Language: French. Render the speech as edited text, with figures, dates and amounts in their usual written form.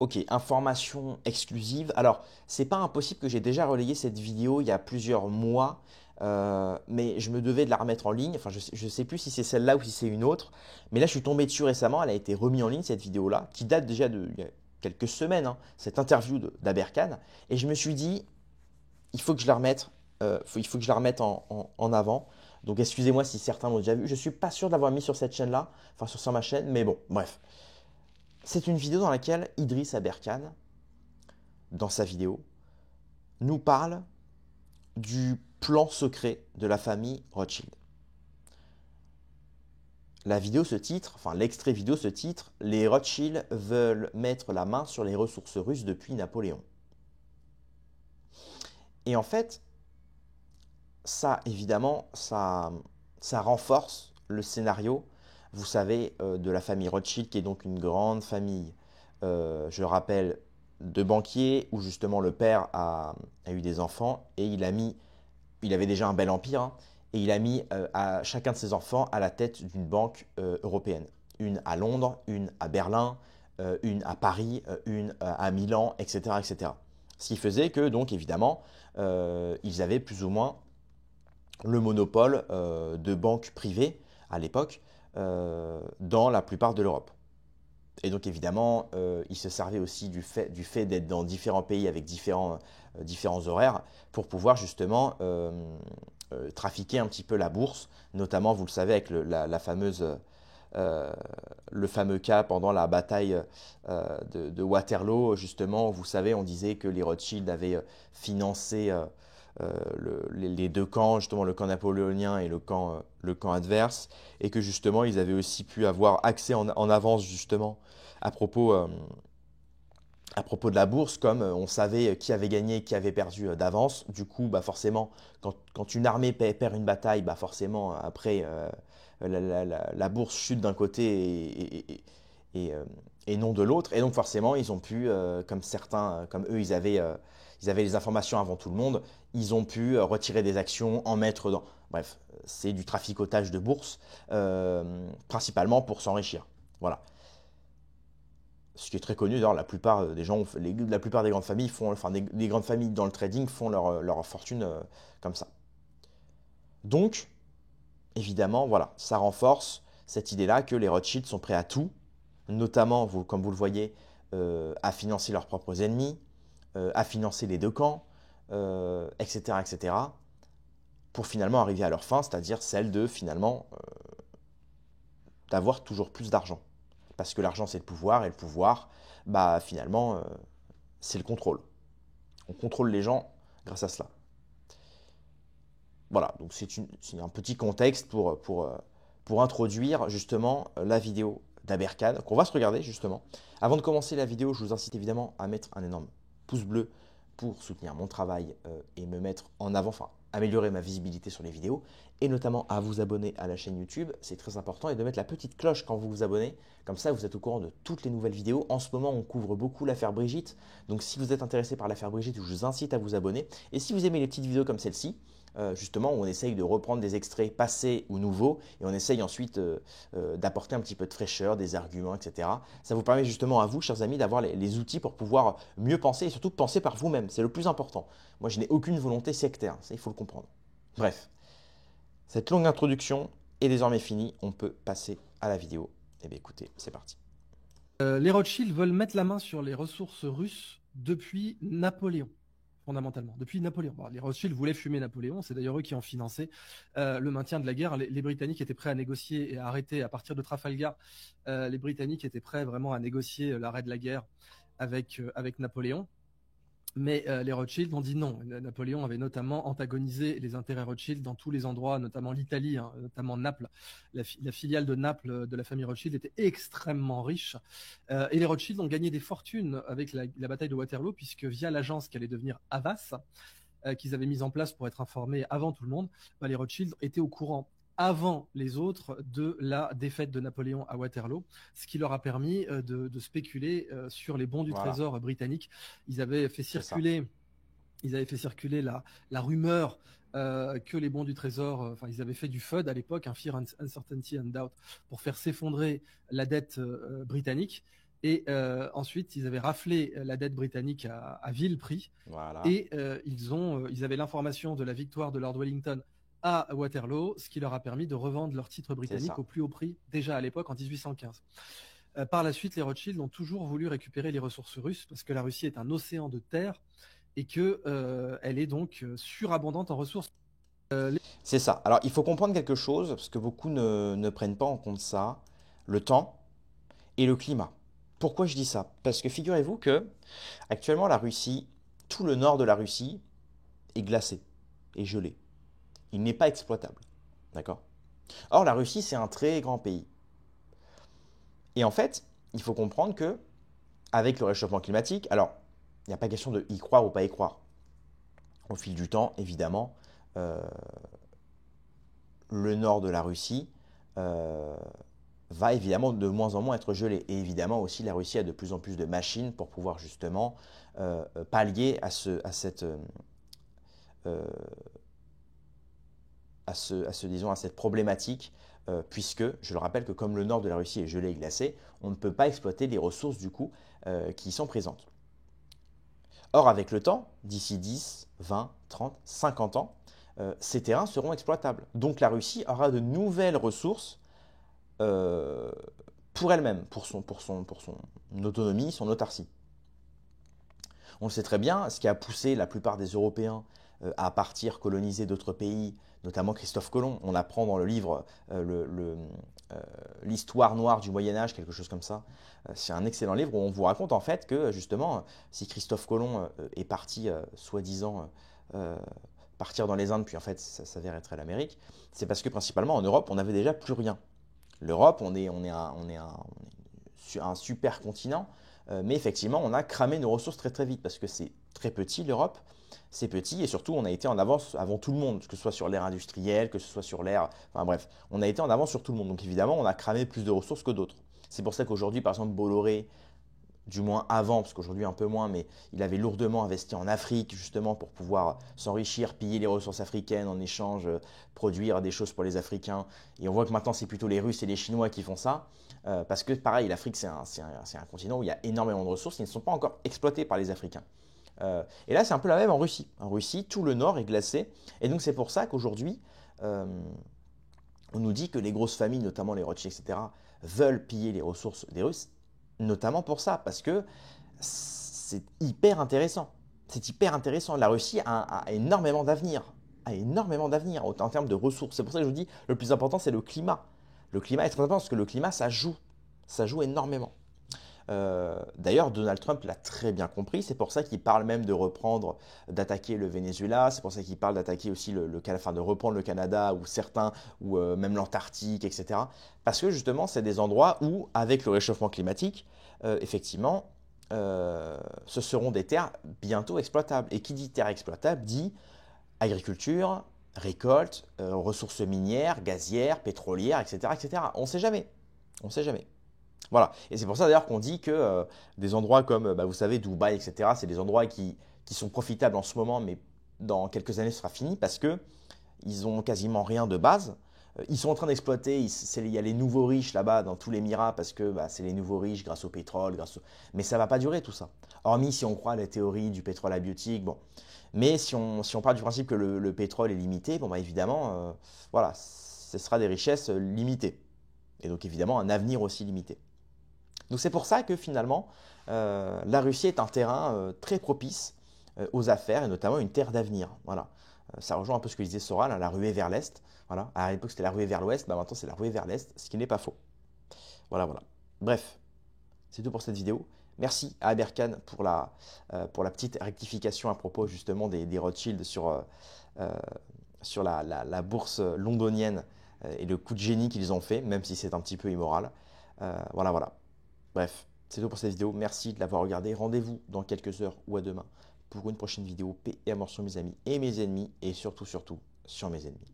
Ok, information exclusive. Alors, c'est pas impossible que j'ai déjà relayé cette vidéo il y a plusieurs mois, mais je me devais de la remettre en ligne. Enfin, je sais plus si c'est celle-là ou si c'est une autre. Mais là, je suis tombé dessus récemment. Elle a été remise en ligne, cette vidéo-là, qui date déjà de il y a quelques semaines, hein, cette interview d'Aberkan. Et je me suis dit, il faut que je la remette, il faut que je la remette en avant. Donc, excusez-moi si certains l'ont déjà vu. Je suis pas sûr de l'avoir mis sur cette chaîne-là, enfin sur ma chaîne, mais bon, bref. C'est une vidéo dans laquelle Idriss Aberkan, dans sa vidéo, nous parle du plan secret de la famille Rothschild. La vidéo se titre, enfin l'extrait vidéo se titre Les Rothschild veulent mettre la main sur les ressources russes depuis Napoléon. Et en fait, ça évidemment, ça renforce le scénario, vous savez, de la famille Rothschild, qui est donc une grande famille, je rappelle, de banquiers, où justement le père a eu des enfants et il avait déjà un bel empire, hein, et il a mis à chacun de ses enfants à la tête d'une banque européenne. Une à Londres, une à Berlin, une à Paris, une à Milan, etc., etc. Ce qui faisait que, donc évidemment, ils avaient plus ou moins le monopole de banques privées à l'époque dans la plupart de l'Europe. Et donc évidemment, il se servait aussi du fait d'être dans différents pays avec différents horaires pour pouvoir justement trafiquer un petit peu la bourse, notamment, vous le savez, avec la fameuse, le fameux cas pendant la bataille de Waterloo, justement, vous savez, on disait que les Rothschild avaient financé les deux camps, justement le camp napoléonien et le camp adverse, et que justement ils avaient aussi pu avoir accès en avance justement à propos, euh, à propos de la bourse, comme on savait qui avait gagné et qui avait perdu d'avance. Du coup, bah forcément, quand une armée perd une bataille, bah forcément après la bourse chute d'un côté et, euh, et non de l'autre. Et donc forcément, ils ont pu, comme certains, comme eux, ils avaient les informations avant tout le monde, ils ont pu retirer des actions, en mettre dans. Bref, c'est du traficotage de bourse, principalement pour s'enrichir. Voilà. Ce qui est très connu, d'ailleurs, la plupart des gens, la plupart des grandes familles font, enfin, des grandes familles dans le trading font leur fortune comme ça. Donc, évidemment, voilà, ça renforce cette idée-là que les Rothschild sont prêts à tout, notamment, comme vous le voyez, à financer leurs propres ennemis, à financer les deux camps, etc., etc., pour finalement arriver à leur fin, c'est-à-dire celle de finalement d'avoir toujours plus d'argent. Parce que l'argent, c'est le pouvoir, et le pouvoir, bah finalement, c'est le contrôle. On contrôle les gens grâce à cela. Voilà, donc c'est un petit contexte pour introduire justement la vidéo d'Aberkan qu'on va se regarder justement. Avant de commencer la vidéo, je vous incite évidemment à mettre un énorme pouce bleu pour soutenir mon travail et me mettre en avant, enfin améliorer ma visibilité sur les vidéos, et notamment à vous abonner à la chaîne YouTube, c'est très important, et de mettre la petite cloche quand vous vous abonnez, comme ça vous êtes au courant de toutes les nouvelles vidéos. En ce moment on couvre beaucoup l'affaire Brigitte, donc si vous êtes intéressé par l'affaire Brigitte, je vous incite à vous abonner, et si vous aimez les petites vidéos comme celle-ci, justement, où on essaye de reprendre des extraits passés ou nouveaux, et on essaye ensuite d'apporter un petit peu de fraîcheur, des arguments, etc. Ça vous permet justement à vous, chers amis, d'avoir les outils pour pouvoir mieux penser, et surtout penser par vous-même. C'est le plus important. Moi, je n'ai aucune volonté sectaire, ça, il faut le comprendre. Bref, cette longue introduction est désormais finie, on peut passer à la vidéo. Eh bien écoutez, c'est parti. Les Rothschild veulent mettre la main sur les ressources russes depuis Napoléon, fondamentalement. Depuis Napoléon. Bon, les Rothschild voulaient fumer Napoléon, c'est d'ailleurs eux qui ont financé le maintien de la guerre. Les Britanniques étaient prêts à négocier et à arrêter à partir de Trafalgar. Les Britanniques étaient prêts vraiment à négocier l'arrêt de la guerre avec Napoléon. Mais les Rothschild ont dit non. Napoléon avait notamment antagonisé les intérêts Rothschild dans tous les endroits, notamment l'Italie, hein, notamment Naples. La filiale de Naples de la famille Rothschild était extrêmement riche. Et les Rothschild ont gagné des fortunes avec la bataille de Waterloo, puisque via l'agence qui allait devenir Havas, qu'ils avaient mise en place pour être informés avant tout le monde, bah, les Rothschild étaient au courant avant les autres de la défaite de Napoléon à Waterloo, ce qui leur a permis de spéculer sur les bons du Voilà, trésor britannique. Ils avaient fait c'est ça. circuler, ils avaient fait circuler la rumeur que les bons du trésor, enfin ils avaient fait du FUD à l'époque, un Fear, Uncertainty and Doubt, pour faire s'effondrer la dette britannique. Et ensuite, ils avaient raflé la dette britannique à vil prix. Voilà, Et ils avaient l'information de la victoire de Lord Wellington à Waterloo, ce qui leur a permis de revendre leurs titres c'est britanniques ça. au plus haut prix, déjà à l'époque, en 1815. Par la suite, les Rothschild ont toujours voulu récupérer les ressources russes, parce que la Russie est un océan de terre, et qu'elle est donc surabondante en ressources. C'est ça. Alors, il faut comprendre quelque chose, parce que beaucoup ne prennent pas en compte ça, le temps et le climat. Pourquoi je dis ça? Parce que figurez-vous que actuellement la Russie, tout le nord de la Russie est glacé et gelé. Il n'est pas exploitable. D'accord? Or, la Russie, c'est un très grand pays. Et en fait, il faut comprendre que avec le réchauffement climatique, alors, il n'y a pas question de y croire ou pas y croire. Au fil du temps, évidemment, euh, le nord de la Russie euh, va évidemment de moins en moins être gelé. Et évidemment aussi, la Russie a de plus en plus de machines pour pouvoir justement pallier euh, disons, à cette problématique, puisque, je le rappelle, que comme le nord de la Russie est gelé et glacé, on ne peut pas exploiter les ressources du coup qui y sont présentes. Or, avec le temps, d'ici 10, 20, 30, 50 ans, ces terrains seront exploitables. Donc la Russie aura de nouvelles ressources euh, pour elle-même, pour son autonomie, son autarcie. On le sait très bien, ce qui a poussé la plupart des Européens à partir coloniser d'autres pays, notamment Christophe Colomb. On apprend dans le livre l'histoire noire du Moyen Âge, quelque chose comme ça. C'est un excellent livre où on vous raconte en fait que justement, si Christophe Colomb est parti, soi-disant, partir dans les Indes, puis en fait ça s'avère être l'Amérique, c'est parce que principalement en Europe, on n'avait déjà plus rien. L'Europe, on est un super continent, mais effectivement, on a cramé nos ressources très très vite parce que c'est très petit l'Europe, c'est petit et surtout on a été en avance avant tout le monde, que ce soit sur l'ère industrielle, que ce soit sur l'ère, enfin bref, on a été en avance sur tout le monde. Donc évidemment, on a cramé plus de ressources que d'autres. C'est pour ça qu'aujourd'hui, par exemple, Bolloré, du moins avant, parce qu'aujourd'hui un peu moins, mais il avait lourdement investi en Afrique justement pour pouvoir s'enrichir, piller les ressources africaines en échange, produire des choses pour les Africains. Et on voit que maintenant c'est plutôt les Russes et les Chinois qui font ça, parce que pareil, l'Afrique c'est un continent où il y a énormément de ressources qui ne sont pas encore exploitées par les Africains. Et là c'est un peu la même en Russie. En Russie, tout le nord est glacé, et donc c'est pour ça qu'aujourd'hui, euh, on nous dit que les grosses familles, notamment les Rothschild, etc., veulent piller les ressources des Russes, notamment pour ça, parce que c'est hyper intéressant. C'est hyper intéressant. La Russie a énormément d'avenir, en termes de ressources. C'est pour ça que je vous dis, le plus important, c'est le climat. Le climat est très important parce que le climat, ça joue énormément. D'ailleurs, Donald Trump l'a très bien compris. C'est pour ça qu'il parle même de reprendre, d'attaquer le Venezuela. C'est pour ça qu'il parle d'attaquer aussi enfin, de reprendre le Canada ou certains, ou même l'Antarctique, etc. Parce que justement, c'est des endroits où, avec le réchauffement climatique, effectivement, ce seront des terres bientôt exploitables. Et qui dit terre exploitable dit agriculture, récolte, ressources minières, gazières, pétrolières, etc., etc. On ne sait jamais. On ne sait jamais. Voilà. Et c'est pour ça d'ailleurs qu'on dit que des endroits comme, bah, vous savez, Dubaï, etc., c'est des endroits qui sont profitables en ce moment, mais dans quelques années, ce sera fini parce que ils ont quasiment rien de base. Ils sont en train d'exploiter, il y a les nouveaux riches là-bas dans tous les Émirats parce que bah, c'est les nouveaux riches grâce au pétrole, mais ça ne va pas durer tout ça. Hormis si on croit à la théorie du pétrole abiotique, bon. Mais si on part du principe que le pétrole est limité, bon, bah, évidemment, voilà, ce sera des richesses limitées. Et donc évidemment un avenir aussi limité. Donc c'est pour ça que finalement, la Russie est un terrain très propice aux affaires et notamment une terre d'avenir. Voilà. Ça rejoint un peu ce que disait Soral, hein, la ruée vers l'Est. Voilà. À l'époque, c'était la ruée vers l'Ouest, bah, maintenant c'est la ruée vers l'Est, ce qui n'est pas faux. Voilà, voilà. Bref, c'est tout pour cette vidéo. Merci à Aberkan pour la petite rectification à propos justement des Rothschild euh, sur la bourse londonienne et le coup de génie qu'ils ont fait, même si c'est un petit peu immoral. Voilà, voilà. Bref, c'est tout pour cette vidéo. Merci de l'avoir regardé. Rendez-vous dans quelques heures ou à demain pour une prochaine vidéo. Paix et amour sur mes amis et mes ennemis. Et surtout, surtout, sur mes ennemis.